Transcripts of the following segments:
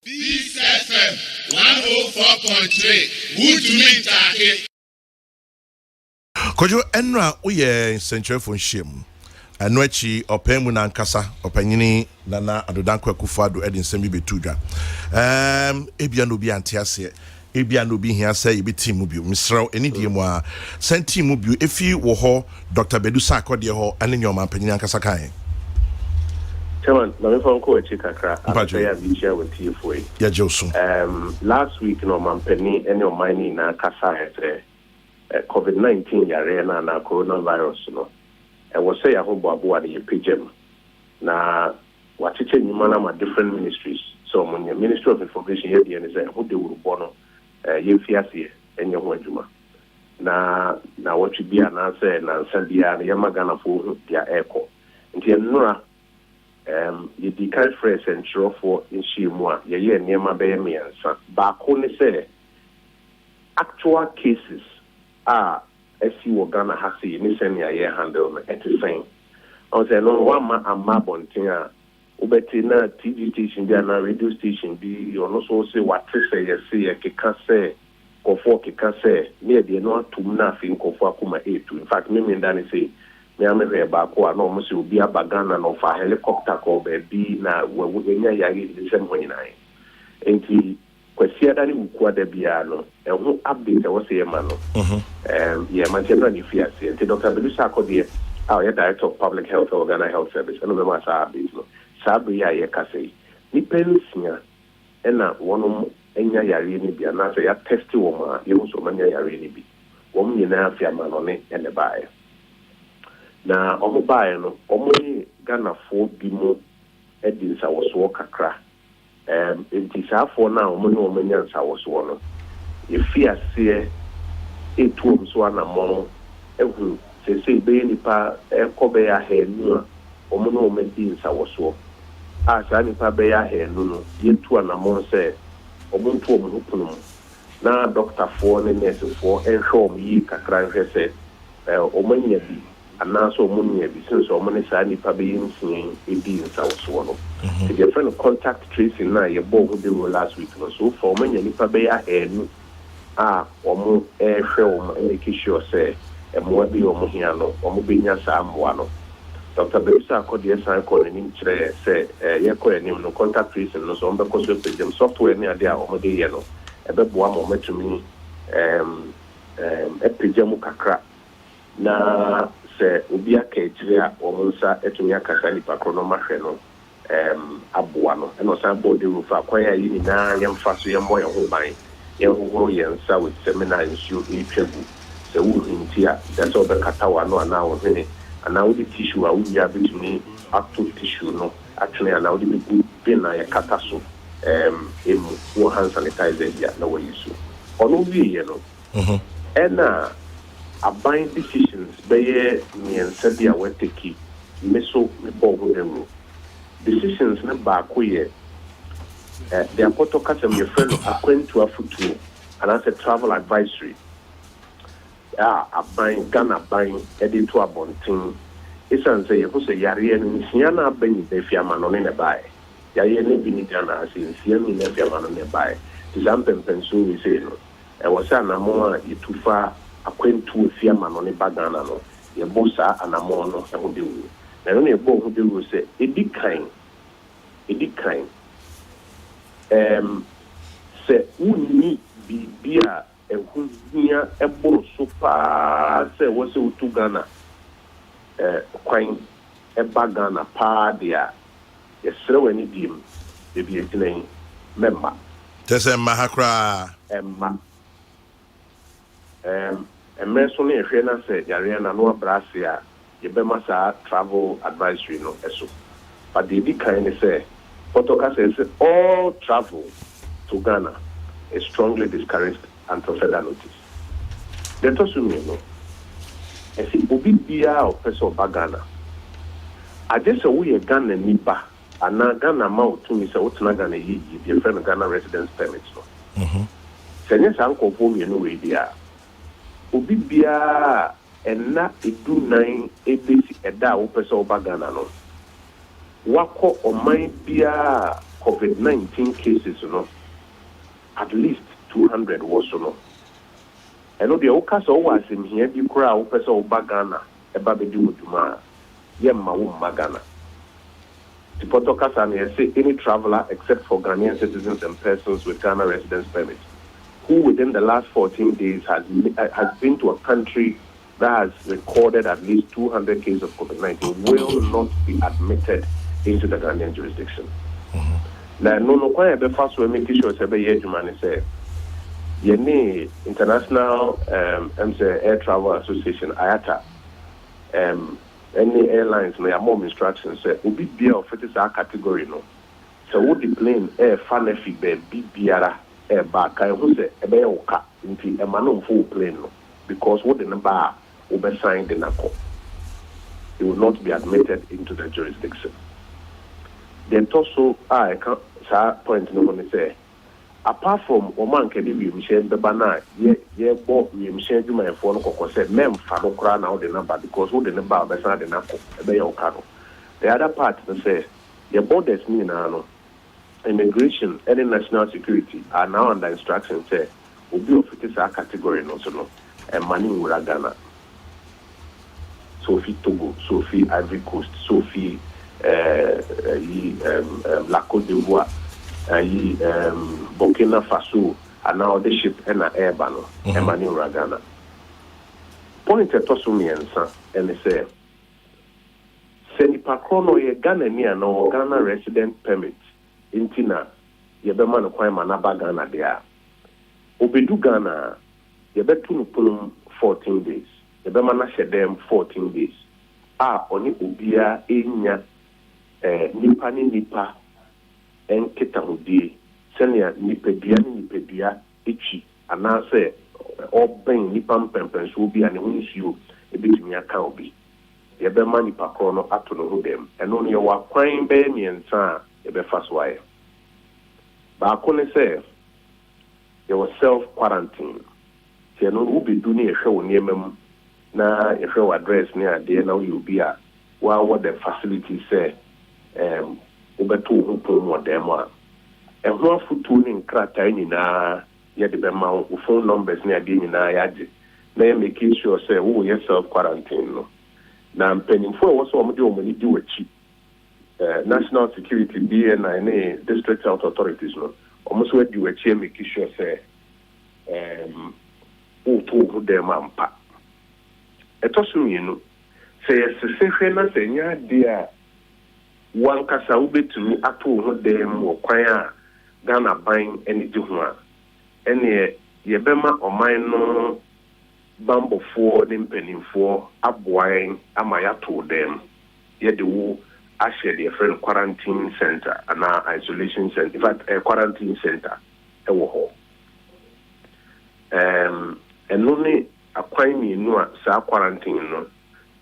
Peace FM 104.3. Who to me take? Kojo Enra uye central phone shim. Anwechi opemu na nkasa opanyini nana adodankwa kufado edin semi betudwa. Ebia no bi antiase. Ebia no bi hia say ebi team bi misraw eni die mu a senti mu bi efi wo ho Dr. Bedusa akode ho ane nyoma panyini ankasa kan. Chairman, my phone call Chikakra. I be share with TFOA. Yeah, Josu. Last week, no man penny any of mine na kasa COVID-19 yare na coronavirus no. I was say I hope abu ade pagem. Na watiche nyuma na ma different ministries. So mon Ministry of Information here dey say who dey urbono ye fiase enye ho adwuma. Na what we be na say na nsabia na yamagana fo dia echo. Nti enura you declare fresh and show for in Shimwa, ye near my baby and son. Back only say actual cases are as you were gonna have seen in the year handle at the same. I was no one man and Mabontina, Ubetina, TV station, there, radio station, be or also say what to say, you see, a kikase or for kikase, near the not to nothing of Wakuma 8. In fact, me and Danny say. Me amebe baako na omo se obi abagana no fa helicopter ko be na wenya yari disem hoyinae enti kwasi adani ukua da bia no ehu update e wo se yema no ye manchebra ni fiase enti Dr. Bedusa akode our director of public health or Ghana health service no be ma sa update no sabi ya ye kase ni pensia na wonom enya yari ni bia na se ya test wo ma ye so manya yari ni bi wo nyina afia ma no ne ene bae na omo bae no omo ni Ghana fo bi mo edi nsawoso kakra enti safo na omo ni omo nya nsawoso no efiase etuom so anamo ehu sese be nipa ekobe ya henu omo no omo di nsawoso asa nipa be ya henu no yetu anamo se omo ntu omo hukunu na doctor fo ne nurse fo enhwe omo yi kakra nhwe se omo nya bi anaso munya bi since o money sa nipa be yin edi nsawoso no the friend of contact tracing na ye bo who dey last week no so for manya nipa be ya enu omo hwe o make sure say mo bi o mo hia no omo be nya sa amwa no Dr. Bedusa akode san ko ni kire say ye ko enim no contact tracing no so mbe ko so pagem software ni ade a omo dey ye no ebe boa mo metumi pagem kakra na se obi aka etire a omonsa etumi akasa nipa krono mahwe no aboa no eno san body roof akwaya yi ni na yemfa so yembo ye ho ban ye ho yensa with seminar issue etwagu se wo hinti a da so be katawa no ana wo hene ana wo di tissue a wo ya bitumi acto tissue no atwene ana wo di bi na ye kata so emu wo hand sanitizer ya na wo yisu ono wi ye no ena aban decisions beye miensa bia we take meso me bogo demo decisions na ba ko ye the apoto kasem ye friend akwentu afutu and as a travel advisory aban Ghana ban edito abontin isan say ye ko se yare no nsia na abani be fiama no ne bae yare ne bi ni Ghana ase nsia ni ne fiama no ne bae disampem penso we say no e was na mo a itufa akwentu fiama no ne bagana no ye bosa anamo no e ho dewu na no ne bo ho dewu se edikan se unni bibia ehunia eboro so pa se wo se utu Ghana kwan bagana pa dia ye sere wani dim de bi etinai memma tese mahakra emma emeso ne ehwe na se yare na no abrase a ye be masa travel advisory no eso but the big kind say protocol says all travel to Ghana is strongly discouraged until further notice. Let us know if it will be bia or person of Ghana I just say we Ghana nipa and Ghana ma to me say what na Ghana yi the friend Ghana residence permit no senya sanko fo mi no we dia obi bia enna edu nan ebesi eda wo pese oba Ghana no wako oman bia COVID-19 cases, at least 200 was so. And the Ocas was in here, you crowd, Peso Bagana, a baby do Duma, Yemma Magana. The Potocasan say any traveler except for Ghanaian citizens and persons with Ghana residence permit who within the last 14 days has been to a country that has recorded at least 200 cases of COVID-19 will not be admitted into the Ghanaian jurisdiction. Now, no, quite a fast way making sure say, Yeni International Air Travel Association, IATA, any airlines may have more instructions say, will be beer of it is our category, no. So, would the plane air fanefi be biara air back? I will say, a bear oka into a man full plane, no. Because what in the bar will be signed in a court. It will not be admitted into the jurisdiction. Then also, I can't point no one say, apart from Oman can be Michelle the Bana, ye bought Michelle to my phone or said, Mem Fano Crown out the number because who the number beside the Nako, a bay or cano. The other part says, your borders mean immigration and national security are now under instruction say, will be of it is our category, no, so no, and money in Ghana. Sophie Togo, Sophie Ivory Coast, Sophie La Côte d'Ivoire, Burkina Faso, and now the ship and an air banner, and money in Ghana. Point at Tosumiansa, and they say, Senipa Chrono, ye Ghana near no Ghana resident permit, in Tina, ye be man acquire Manaba Ghana there. Obedu Ghana, ye betu pulum 14 days. The Bemana said them 14 days. Oni ubia enya nipa ni nipa enketa hudi senya nipedua echi anase oben nipa mpempen so obi ane hunsuo ebetumi aka obi. Ye bema nipa kro no ato no ho dem. Eno ne wa kwan be miensa e be fa so aye. Ba ko ne say ye was self quarantine. Ye no ubi du ne ehwe wo niemam na if your address near there now you'll be at what the facility say over 2 more them one and one foot tuning crata na yet the amount of phone numbers near the na yaji na making sure say oh yes self quarantine no now I'm paying for what's what we do a cheap national security BNI district health authorities no almost what do a cheap making sure say oh to them ampa etosuminu say sesehwe na senya dia wankasa ubetumi ato ho dem wo kwan a Ghana ban eni di ho a ene ye bema oman no bambofo ne mpanimfo aboaen amaya to dem ye de wo ahye de friend quarantine center ana isolation center in fact a quarantine center e wo ho eno ne akwan mienu a sa quarantine no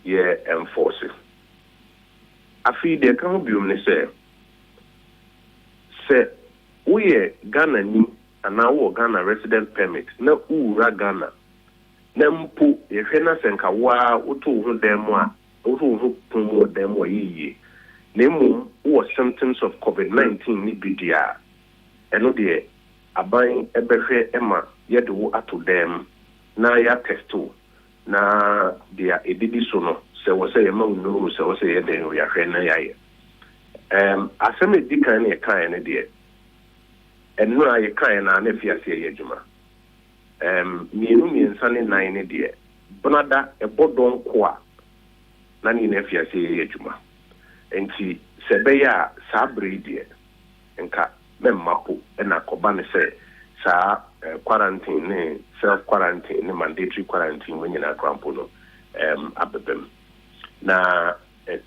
ye enforce afi de kan biom ne se we Ghana ni ana wo Ghana resident permit na ura Ghana na mpo ye hwe na senka wa oto ho dem a oto ho pomo dem wa yiye na mum wo symptoms of COVID-19 ni bidia eno de aban ebehwe ema ye de wo ato dem na ya testo na dia edidi so no se wo se ye ma no se wo se ye den ya hwe na ya ye aseme dikan ne kan ne de enno aye kan na na fiase ye adwuma mienu miensane nan ne de bonada ebodon ko a na ni na fiase ye adwuma enti se be ya sabre de enka memmapo na koba ne se sa quarantine ne self quarantine ne mandatory quarantine when you na crampo no abebem na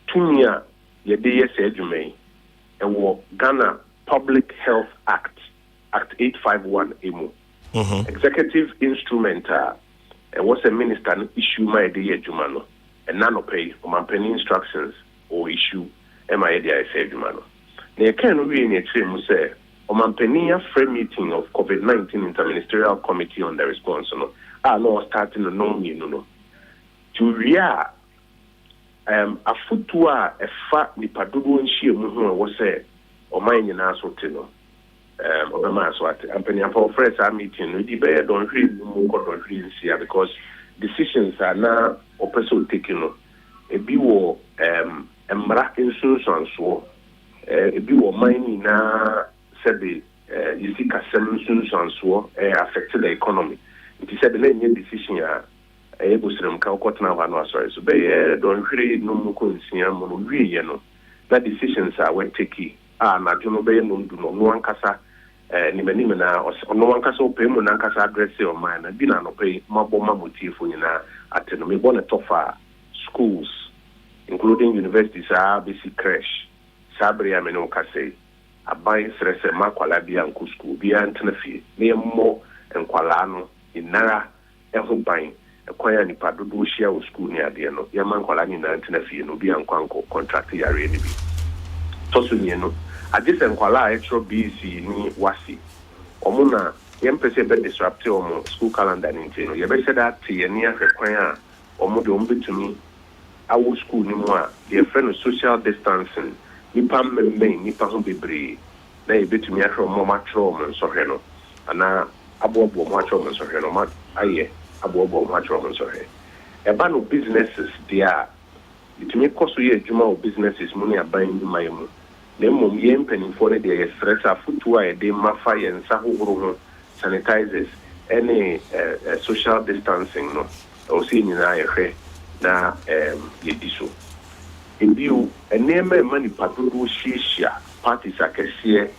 tumia ye de ye se adwumai e wo Ghana Public Health Act 851 emu executive instrument was a minister no issue my de ye adwuma no and none pay omampani instructions or issue my de say adwuma no na ye kan no wi ni mu say omampani a meeting of COVID-19 Interministerial Committee on the response no no starting no no to ria afutu a efa nipadodo nhie mu ho wo say or my naso tino, or my swat, and penny for fresh meeting, we debate don't read more here because decisions are now opposite taken. A biwo emra insurance and so a biwo mining na said the you see insurance and so affected the economy. It is said the name decision ya able to them count now and sorry so don't really no more you know that decisions are when taking na jono be no do no one kasa ni mani na no one kasa o pay mo na kasa address your mind na bi na no pay mabo motive nyina ateno me bona tofa schools including universities basic crash sabri ameno kase abai stress makwala bia nku school bia ntnafi ne mo enkwala no inara ehoban kwaya ni padodo share o school ni ade no ya mankwala ni na ntnafi no bia nkwanko contract ya re ni bi to so ni no agise enkwala extra BC ni wasi omuna yempese be disrupt omo school calendar ni ntino ye be said that ye ni akwaya omo de ombetumi our school ni mo a ye friend social distancing nipa mmemme nipa ho bebre na ye betumi ahwe mo matro mo nsohwe no ana abobo mo atro mo nsohwe no ma aye abobo mo atro mo nsohwe e ba no businesses dia itumi koso ye adwuma o businesses mu ni aban ni mayemu na mom ye mpanimfo ne de ye stress afutu a ye de mafa ye nsa hohoro ho sanitizers any social distancing no o si ni na ye hwe na ye diso ebiu enema mani padodo shishia parties akese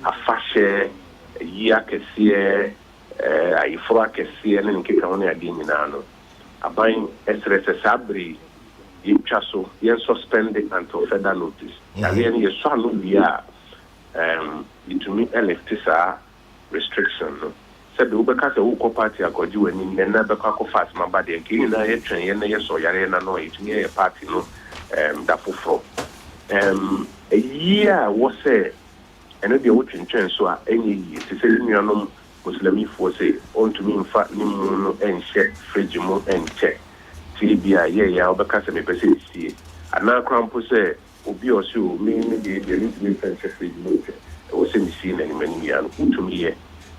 afashe yi akese ayifro akese ne nkeka ho na ade nyina no aban stress sabri yitwaso ye suspend until further notice yale ne ye so anu bia itumi electisa restriction no said ubeka se uko party akoji wani nna beka ko fast mabade nke na ye twen ye na ye so yare na no itumi ye party no da foforo a year was say eno de wo twentwen so a enye yi se se nuanom muslimi fo se on to me infa ni mu no enche fridge mo enche ti bia ye ya obeka se me pese sie ana krampo se obi o se o me de ni french fridge mo che o se mi sie na ni mani ya no utumi ye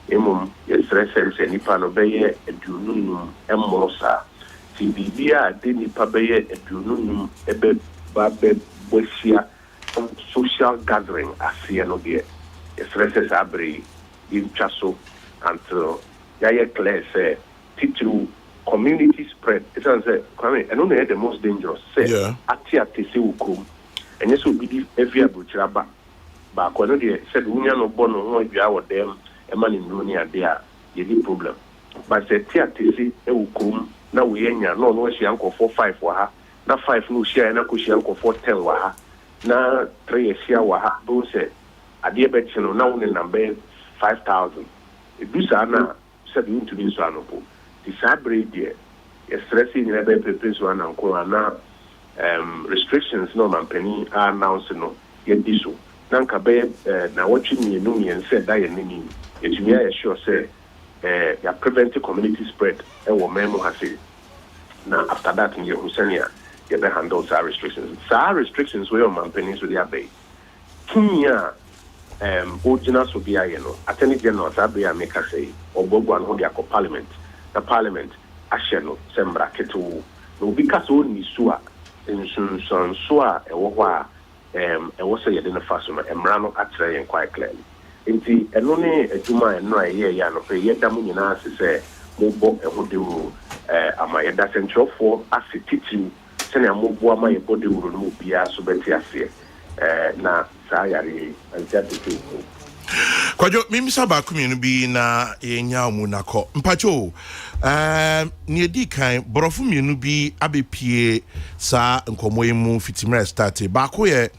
emom ye stress se ni pa no be ye edununu emmosa ti bibia de ni pa be ye edununu ebe ba be bosia social gathering asia no de ye stress se abri in chaso until ya clear say teacher community spread it is say kwame and only the most dangerous say atia tese ukom enye so bi every abuchira ba ko no de said unya no bono ho adua wo dem e ma ni no ni ade a ye di problem but say tia tese e ukom na we nya no no hia nkofo 5 wa ha na 5 no hia na ko hia nkofo 10 wa ha na 3 hia wa ha do say ade be chino na woni number 5,000 e bisa na said you to be so anopo the sabre there is stressing in ebe pepe so na nko na restrictions no man penny are announced no ye diso na nka be na watchi me no me said that ye nini it me are sure say ya prevent community spread e wo memo ha say na after that in your Husania ye be handle our restrictions we on man penny so they are kinya original so be aye no attorney general sabre ya make say ogbogbo an ho dia ko parliament the parliament asheno sembra ketu no because oni so a ensunsun so a ewo ho a ewo say ye de na faso no emra no atre yen quite clearly enti eno ne adwuma eno a ye ya no ye da mu nyina ase se mo bo eho de wo ama ye da central for asititi se na mo bo ama ye bo de wo no bia so beti ase na sa yare antiate Kojo mimisa ba kumienu bi na yenya omu nako mpacho ni edi kan borofu mienu bi abepie sa nkomoyemu fitimre start ba ko ye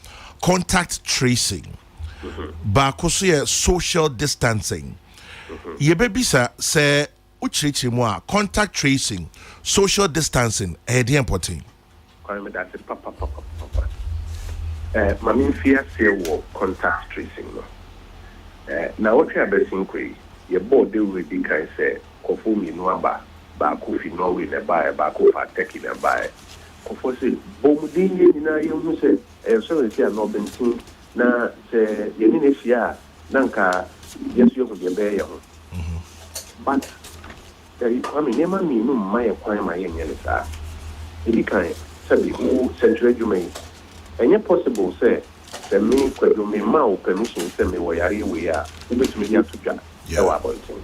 contact tracing ba ko so ye social distancing ye bebisa se uchichi mu a contact tracing social distancing e dey important kwame that papa mami fia se wo contact tracing no na what you are basing kwe ye board we di kan say kofo mi no aba ba ko fi Norway na ba ko fa Turkey na ba kofo say bomudin ni na ye hu say so we say no bentin na se yeni ne fia nanka yesu yo de be ye ho but kwame nema mi no ma ye kwan ma ye nyele sa ebi kan sabi who central jumai enye possible say the me kwado me ma o permission say me wo yare we a obetumi dia to dwa e wa bonten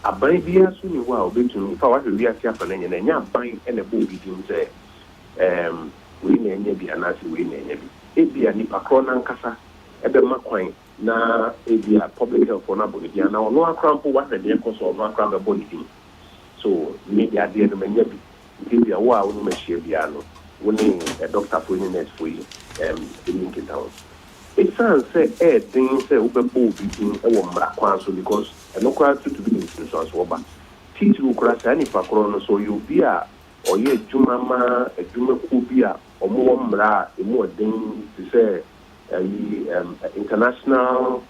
aban bia so ni wa obetumi fa wa hwe ase afa na nyene nya aban e na bo bi dim say we na enye bi anasi we na enye bi ebi ani pakro na nkasa ebe makwan na ebi a public health for na boni dia na ono akrampo wa hwe de koso ono akrampo boni dim so media dia no menye bi ebi a wa onu machie bia no woni a doctor for any net for you link it down it sounds say things say ubebo bi dim e wo mra kwan so because no kwara to be in so so ba teach you kwara say ni pakro no so you bi a oye adwuma ma adwuma ku bi a omo wo mra emu odin say international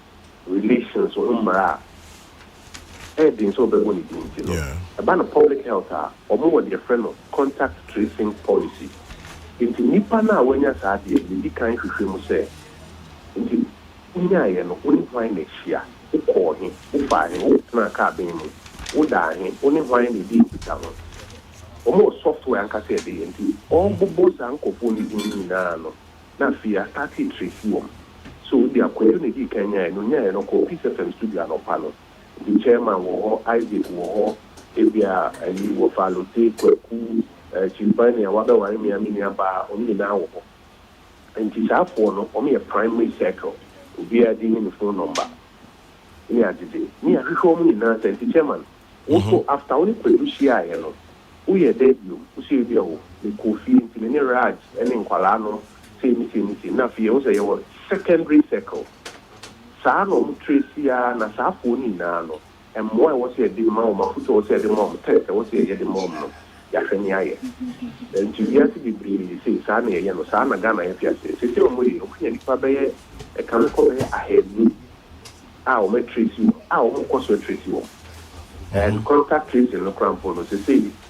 relations or mra so be woni din you know about public health omo wo the friend of contact tracing policy inti nipa na wanya sa de bi kan hwehwe mu say inti nya ye no oni hwan na hia ko he ufa he na ka ben mu uda he oni hwan na di kita ho omo software anka say de inti on bobo san ko fo ni din na no na fia start trace wom so di akwado na di kan nya no ko PCFM studio no pa no the chairman wo Isaac wo ebia ali wo falote kwaku chimpani awabe wa mi amini aba oni na wo enti safo no o me primary circle obi adi ni phone number ni adide ni ahwehwo mu ni na enti chairman also after only produce here no wo ye debut wo se bi o ni kofi enti ni raj eni nkwala no se mi na fie wo se ye wo secondary circle saa no tracy na saa phone na no emmo e wo se di ma o mafuto wo se di ma o tete wo se ye di ma no ya hwani aye enti bia se bibiri se saa na ye no saa na Ghana ya fiase se o mo yi o kunya nipa be ye e kan ko be ahead o me tracy o mo ko so tracy wo and contact tracing no crampo no se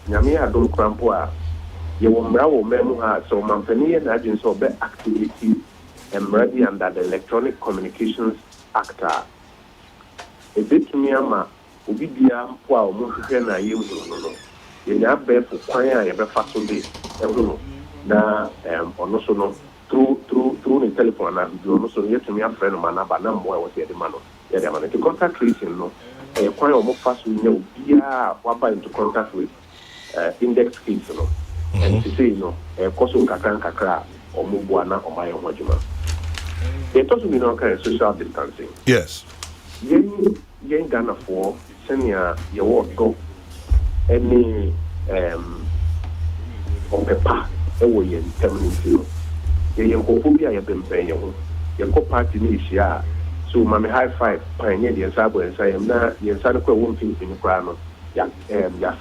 nyame adom crampo a ye wo mra wo memu ha so mampani ye na agin so be activity ready under the Electronic Communications Act. A bit to me, ama, Ubibia, Poa, Mohikan, I use no. You now bear for choir, a breakfast day, na, or also no, through the telephone, and you also yet to me a friend of mine, but no more was the man. Yeah, man, to contact tracing, no, a choir more fast, we know, Waba into contact with index kids, no, and to say, no, a Koso Kakan Kakra, or Mubuana, or my own Wajima. It also means no kind of social distancing. Yes. Yen Ghana for senior your work go any on paper away in terminal. Yen Kophobia have been paying your party nicia. So mammy high five pioneer the Sabo and say am not the Sanako won't think in the crown. Ya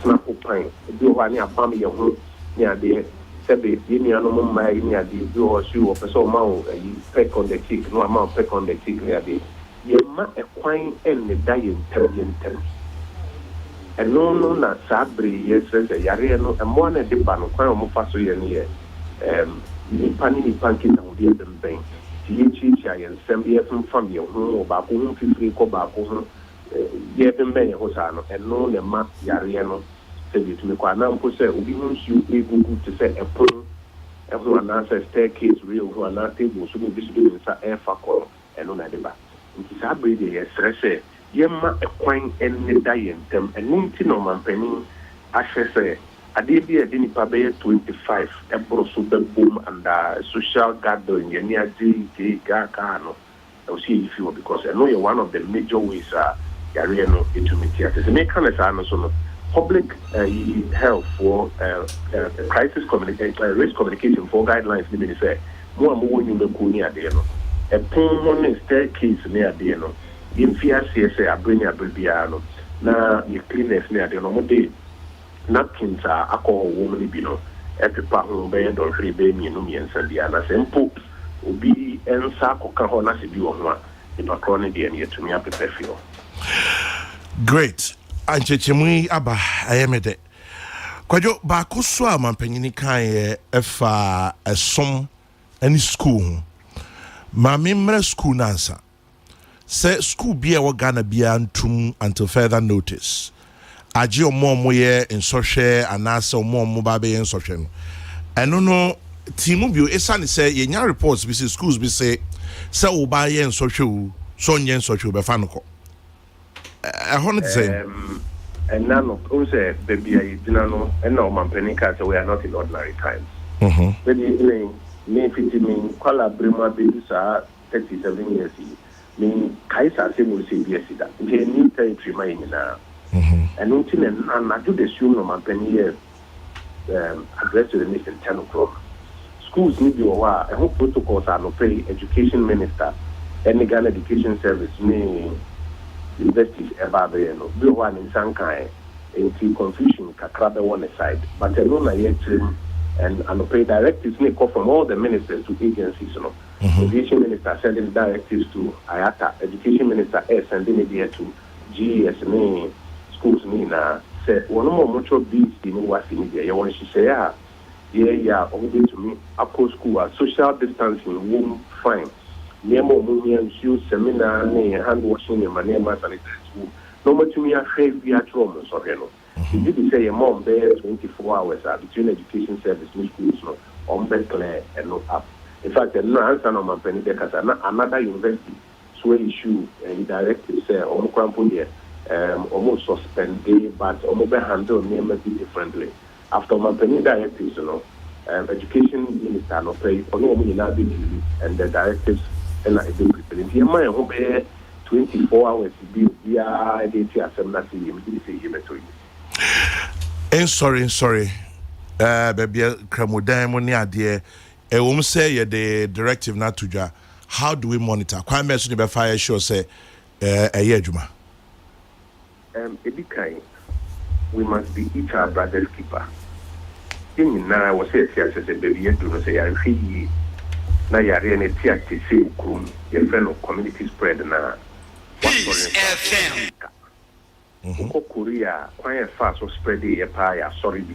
snap of pine. Do one near family your home near the Sabi, any animal my near the do or shoe of a so mount, you peck on the cheek, no amount peck on the cheek near the Yema a quine and the dying term. And no, not Sabri, yes, a Yariano, and one at the ban, quite almost faster year. Panini Punkin and the other bank. Chichi and Sambia from your home or Baku, 50 Cobaco, Yevin Bay Hosano, and no, the map Yariano. Said to me, Kwanam Pose, we won't you able to say a pull, everyone answers staircase, real who are not able to be visible in air factor, and on the back. It is a brady, yes, say, Yemma a quine and the dying them, and Nintino man penny, I say, I did be a Dinipabe 25, a super boom and social gathering, near G. Gacano. I'll see if you because I know you're one of the major ways, Yariano into me theaters. And make kind of public health for crisis communication, risk communication for guidelines. Let me say, more and more in the Kunia Deno. A pon on staircase near Deno. In Fia CSA, I bring a Bilbiano. Now, you cleanness near the normal napkins are alcohol woman bino. Every part of bed or free baby, no me and Sandiana. Same poop will be and Sako Kahona Sibu on one. If a chronic DNA to me, I prepare for. Great. Anchechemui aba ayemede Kojo ba mampanyini kan efa esom any school Mami mre school nansa. Say school be a Ghana be antum until further notice. Aji omo moye in social and asa omo mubabe in social. I don't know. Timu bio esani say yenya reports be say schools be say uba ye in social so nye in social be fanoko. I want to say. And none of those baby I no and no man penica so we are not in ordinary times. Baby me 50 mean kwala brema baby sa 37 years mean kaisa se mo se bi asida. Nke ni territory mai na. And until and I do the assume no man penia address to the nation 10 o'clock. Schools need you a whole protocols are no pay education minister and the Ghana Education Service me universities ever there no be one in Sankai in confusion kakrabe one side but alone I yet and pay directives may come from all the ministers to agencies no education minister sending directives to IATA education minister sending it here to GES me schools me na say one more much of these in what in media you want to say yeah only to me apple school social distancing won't fine Nemo Munian shoes, seminar, hand washing, and my name as an school. No much to me, I say we are trauma, so hello. If you say a mom there 24 hours between education service and schools, no, on bed clear and not up. In fact, no answer on my penny because another university swear issue and directive say, Omcrampo almost suspended, but almost handle name a bit differently. After my penny directives, you know, education minister no pay, or no money and the directives. And I do if you might hope 24 hours to be sorry. Baby Kramudan money idea. Say the directive not to how do we monitor? Quite mentioned by fire sure say a year juma. We must be each our brother's keeper. In now I was say baby you do not say I feel na yare ne ti akese ukrum your friend of community spread na FM ko Korea kwan fa so spread e pa ya sorry bi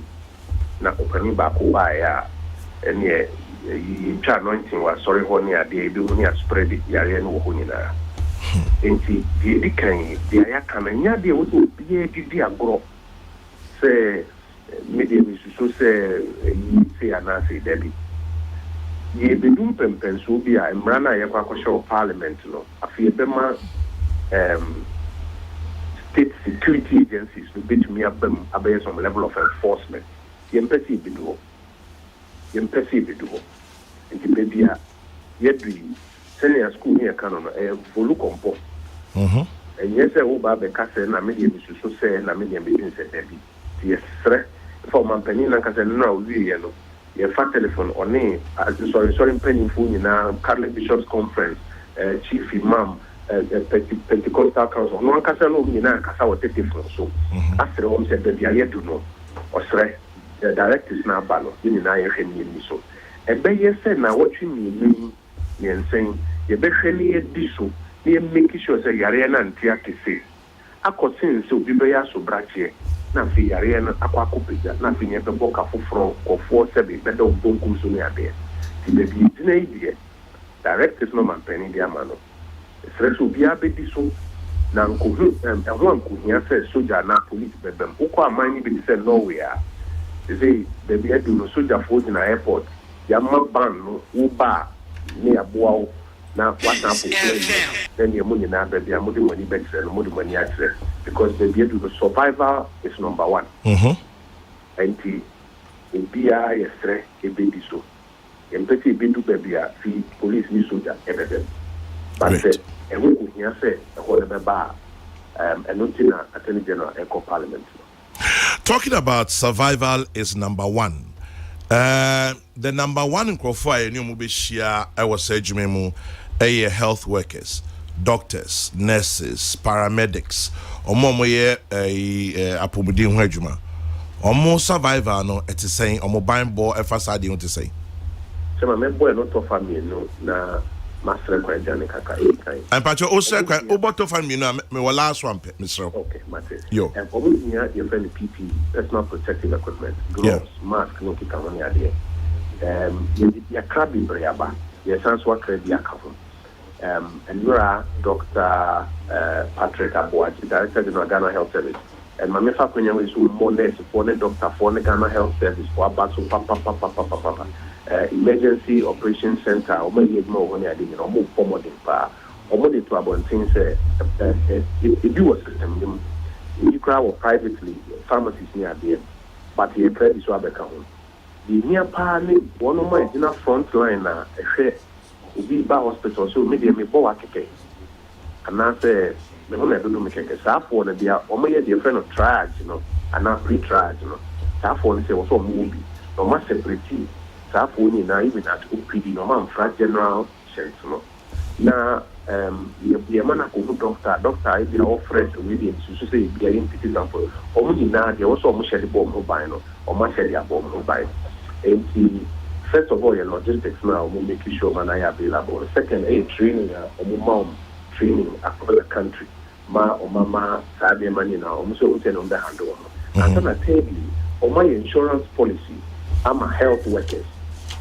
na opani ba ko ba ya ene yi twa anointing wa sorry ho ne ade bi ho ne spread yare no ho nyina enti di kan di aya kamanya de wo to bi di agro se media bi so se yi se ana se debi ye bedum pempen so bi a emrana ye kwa kwasho parliament no afie bema state security agencies no betumi abem some level of enforcement ye mpesi bidu nti bebia ye dui senior school here canon volu kompo and yes wo ba be kase na media bi so se na media bi din se debi ti esre for mampani na kase no wi ye no your fat telephone on a sorry penny phone na Catholic Bishops Conference chief imam Pentecostal Council no kasa no ni na kasa what telephone so after all said that you do no or say the directives na balo ni na ye hwani ni so e be ye say na what you mean yen saying ye be hwani e di so ye make sure say yare na ntia kese akosin so bi be ya so brache na fi yare na akwa kopeja na fi nye bebo ka foforo kofo se be bedo bonkum so ne ade ti be bi dina idie directives no man penny dia mano stress obi abedi so na nkohu ehwo nkohia se soja na police bebem ukọ amani bi se Norway a say be edu no soja for na airport ya ban no wo ba ne aboa na WhatsApp then your money na be ya modi money back sell modi money access because the survival is number one. And the BIA is stress a baby so. Empathy be do baby fi police ni soldier everything. But and we could hear say whatever bar and nothing attorney general eco parliament. Talking about survival is number one. The number one in Crawford new mubishia I was saying health workers, doctors, nurses, paramedics, omo ye apomudi ho adwuma. Omo survivor no et saying omo ban bo efasa de to say. Se ma me boy no to family no na master kwa jani kaka e kai. And pacho o say kwa obo to family no me wala swamp Mr. Okay, mate. Yo. And obo nya your friend PP personal protective equipment, gloves, mask no kika woni ade. Ya krabi breyaba. Ya sans wa krabi akafo. and Nura Dr. Patrick Abuaji, Director of the Ghana Health Service. And my mefa kwenya is more nurse for the doctor for the Ghana Health Service for about so papa emergency operation center or maybe more when I did no more formal pa or more to about things if you a system you crowd privately pharmacies near there but he credit so abeka the near party one of my dinner front line na be ba hospital so maybe me bo akeke and I say me ho na do me keke sa for na dia o me dey friend of triage and na pre triage sa for say was so movie no ma separate sa for ni na even at OPD no ma fra general sense na ye mana ko doctor I be all friends Williams so say be in citizen for o mu na dey also mo share the bomb mobile no o ma share the bomb mobile and first of all, your logistics now will make sure man I available. Second, training training across the country. Ma or mama sabi money now, so we on the handle. And then I tell you, on my insurance policy, I'm a health workers.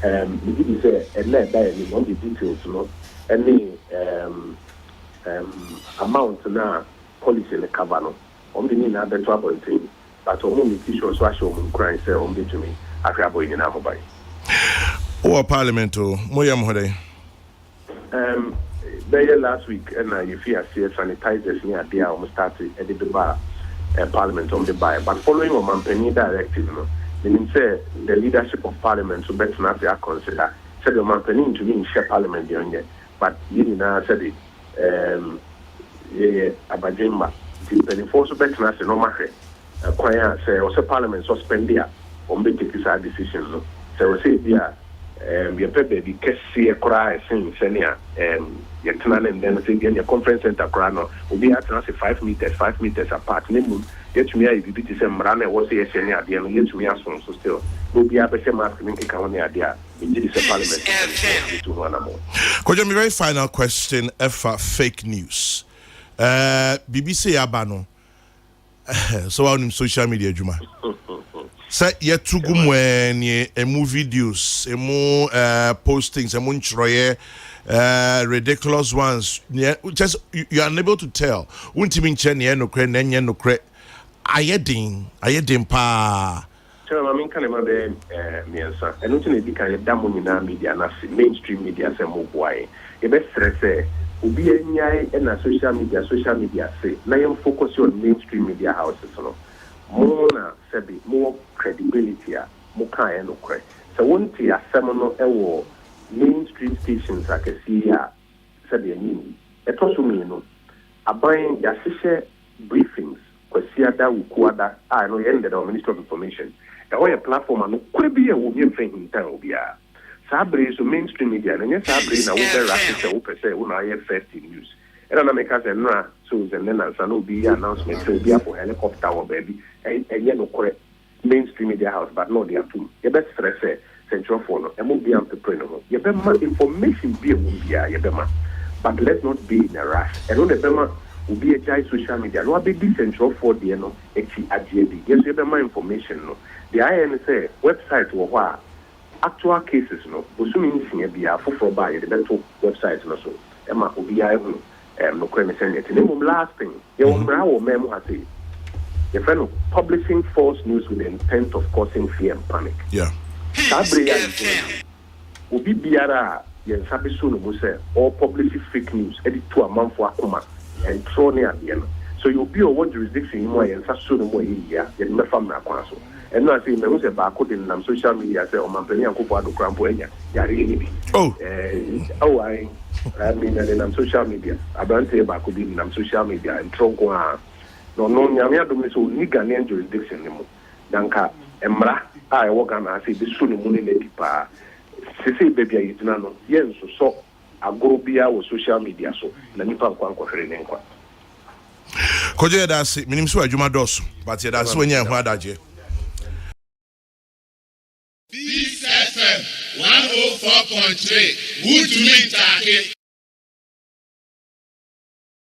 We did say and let that on the details, any amount now policy in the cover no. On the need other trouble thing. But on make sure so I show them crying say on to me. I grab in the mobile. Oh, Parliament, Moyam Hode. There last week, and if you see sanitizers near there, almost started at the bar, Parliament on the buy. But following on Mampeni directive, meaning say the leadership of Parliament to better not be consider. Said the Mampeni to me share Parliament during it, but you know said it. Abajimba, the penny force better not no matter. Choir say also Parliament suspend there on the take this decision. So we say yeah. Your baby can see a cry saying senior your clan and then say your conference center crano will be at 5 meters apart. Name get me if you did the same run was a senior idea and get me as so still will be a same asking idea. It is a parliament to one more. Kojo, my very final question fake news. BBC Abano. So on social media Juma. Say yet to go when emu videos, emu postings, emu nchroye ridiculous ones. Just you are unable to tell. Untimin chen ye no kre nenye no kre. Ayedin pa. So I mean kind of miensa. And until it became damu media na mainstream media se mo boy. E be stress obi enyai na social media say na yem focus on mainstream media houses no. More na sebi more credibility more kind no cre. So one ti asem no mainstream stations I can see sebi any. Etoso me no aban ya hye briefings kwasi ada ukuada no ended on Minister of Information. The whole platform no kwe bi e wo mi mfa hinta obia. Sabre so mainstream media na nya sabre na wo be rapid say wo pese wo na ye first news. And I make us a no so and then no be announcement so be for helicopter or baby and no correct mainstream media house but no they are too. Your best stress central phone and move be am to pray no. Your best information be a your best but let's not be in a rush. And on the best will be a giant social media. No be central for the no actually yes your best information no. The INSA website or actual cases no. Bosumi nsin be a for buy the better website no so. Emma will be no crime senate. Name last thing. Your memo has said your friend of publishing false news with the intent of causing fear and panic. Yeah. Ubi biara yen sabi sunu muse or publishing fake news edit to a month for akuma and throw near the end. So you'll be over jurisdiction in my and sasunu mo ya yen me fam na kwanso. And now I say me say ba ko din nam social media say o mampeni akufo ado krampo enya yare ni bi. I mean, I'm social media. I don't say about could in social media and tronco. No, Yamia do so Ghanaian jurisdiction. Danka, Emra, I walk and I say the soon money lady pa. Say baby, I know. Yes, so I go be our social media. So, let me talk one question. Kojo, that's it. Minimum Juma dos, but that's when you're Hadaje. Peace FM 104.3. Good to meet you.